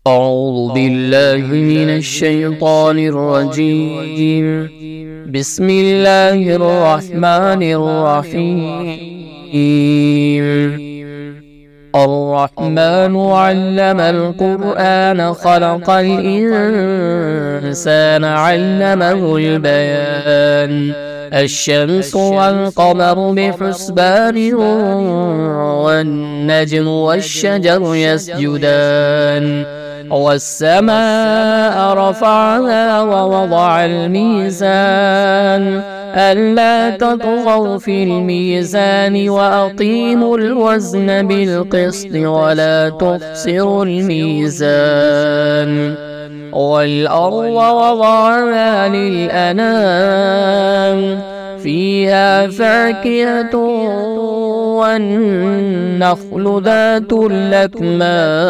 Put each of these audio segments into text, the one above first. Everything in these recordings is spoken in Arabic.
أعوذ بالله من الشيطان الرجيم. بسم الله الرحمن الرحيم. الرحمن علم القرآن خلق الإنسان علمه البيان. الشمس والقمر بحسبان والنجم والشجر يسجدان والسماء رفعها ووضع الميزان ألا تطغوا في الميزان وأقيموا الوزن بالقسط ولا تخسروا الميزان والأرض وضعها للأنام فيها فاكهة والنخل ذات الأكمام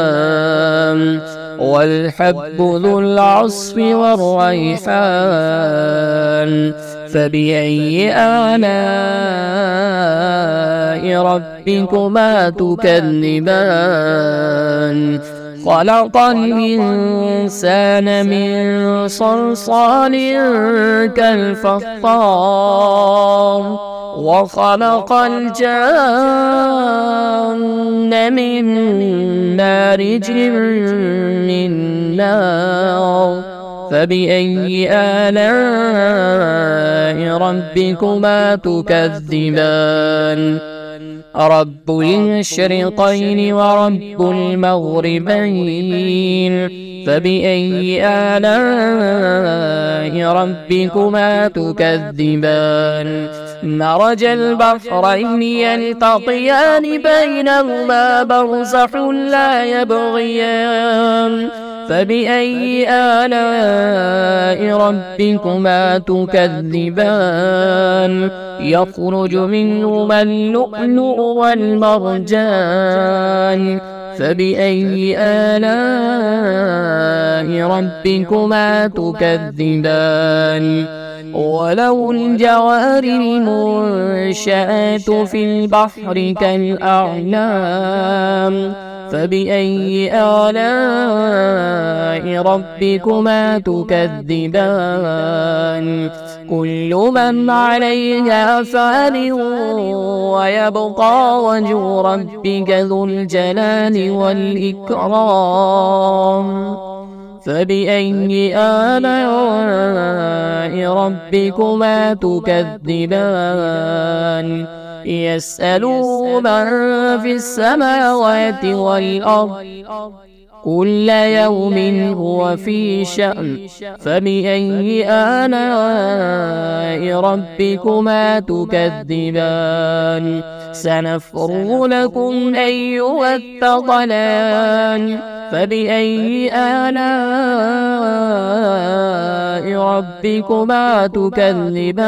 والحب ذو العصف والريحان فبأي آلاء ربكما تكذبان خلق الإنسان من صلصال كالفخار وخلق الجان من مارج من نار فبأي آلاء ربكما تكذبان رب المشرقين ورب المغربين فبأي آلاء ربكما تكذبان مرج البحرين يلتقيان بينهما برزخ لا يبغيان فبأي آلاء ربكما تكذبان يخرج منهما اللؤلؤ والمرجان فبأي آلاء ربكما تكذبان وله الجوار المنشآت في البحر كالأعلام فبأي آلاء ربكما تكذبان كل من عليها فان ويبقى وجه ربك ذو الجلال والإكرام فبأي آلاء ربكما تكذبان يسأله من في السماوات والأرض كل يوم هو في شأن فبأي آلاء ربكما تكذبان سنفرغ لكم أيها الثقلان فبأي آلاء ربكما تكذبان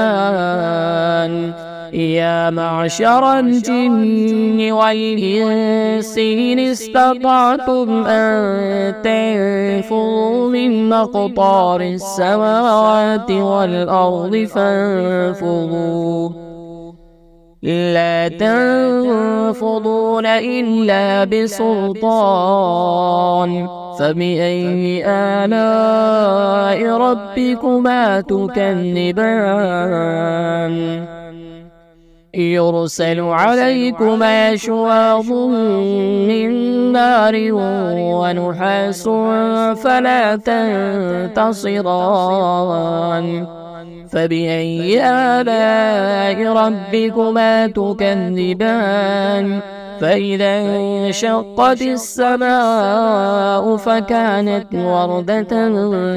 يا معشر الجن والإنس إن استطعتم أن تنفذوا من أقطار السماوات والأرض فانفذوا لا تنفذون إلا بسلطان فبأي آلاء ربكما تكذبان يرسل عليكما شواظ من نار ونحاس فلا تنتصران فبأي آلاء ربكما تكذبان فإذا انشقت السماء فكانت وردة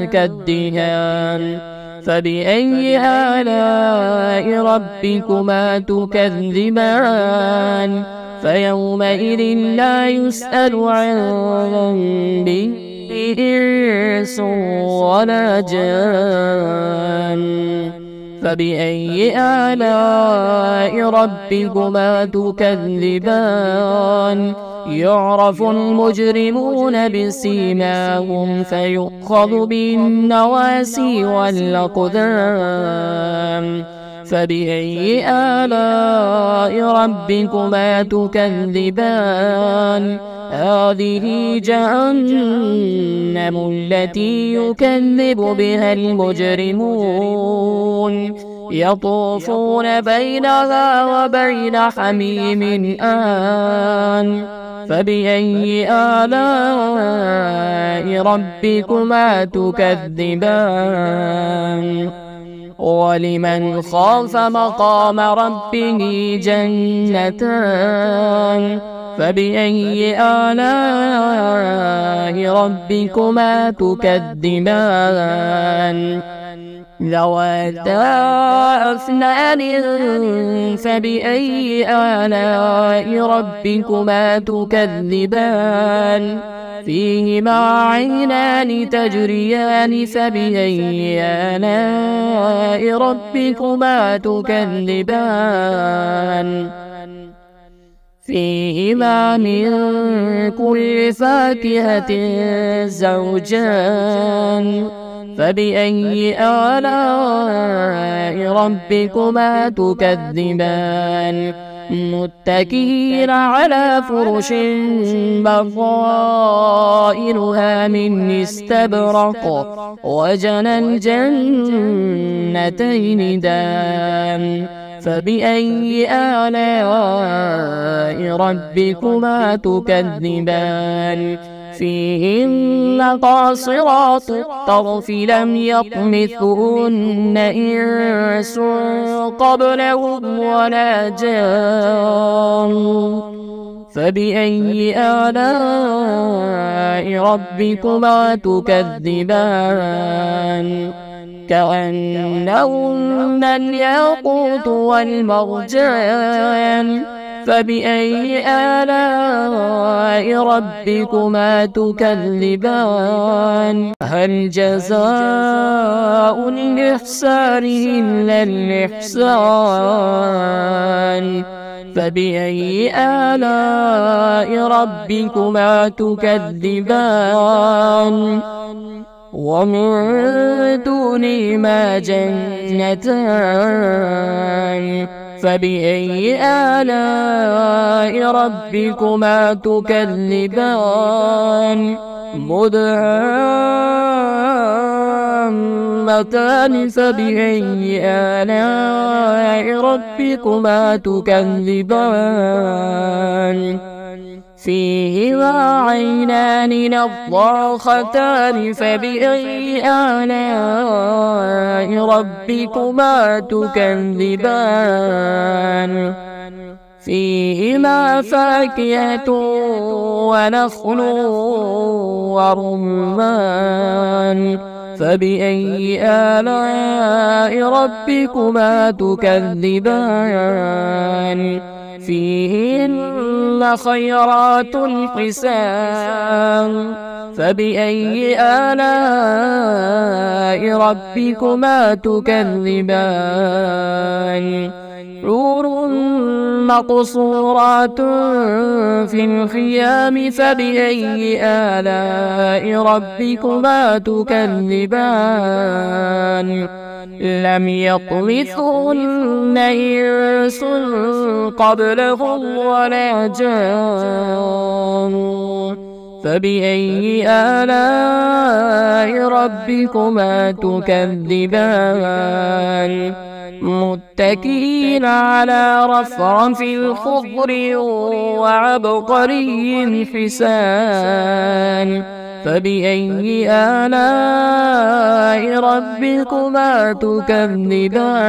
كالدهان فبأي آلاء ربكما تكذبان فيومئذ لا يسأل عن ذنبه إنس ولا جان فبأي آلاء ربكما تكذبان يعرف المجرمون بسيماهم فيؤخذ بالنواسي والأقدام فبأي آلاء ربكما تكذبان هذه جهنم جهنم التي يكذب بها المجرمون يطوفون بينها وبين حميم آن فبأي آلاء ربكما تكذبان ولمن خاف مقام ربه جنتان فبأي آلاء ربكما تكذبان ذواتا أفنان فبأي آلاء ربكما تكذبان فيهما عينان تجريان فبأي آلاء ربكما تكذبان فيهما من كل فاكهة زوجان فبأي آلاء ربكما تكذبان متكئين على فرش بطائنها من استبرق وجنى الجنتين دان فبأي آلاء ربكما تكذبان فيهن قاصرات الطرف لم يطمثهن إنس قبلهم ولا جان فبأي آلاء ربكما تكذبان كأنهن الياقوت والمرجان فبأي آلاء ربكما تكذبان هل جزاء الإحسان إلا الإحسان فبأي آلاء ربكما تكذبان ومن دونهما جنتان فبأي آلاء ربكما تكذبان مدهامتان فبأي آلاء ربكما تكذبان فيهما عينان نضاختان فبأي آلاء ربكما تكذبان فيهما فاكهة ونخل ورمان فبأي آلاء ربكما تكذبان فيهن خيرات حسان فبأي آلاء ربكما تكذبان حور مقصورات في الخيام فبأي آلاء ربكما تكذبان لم يطمثهن إنس قبلهم ولا جان فبأي آلاء ربكما تكذبان متكئين على رفرف خضر وعبقري حسان فبأي آلاء ربكما تكذبان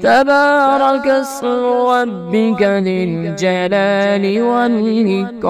تبارك اسم ربك ذي الجلال والإكرام.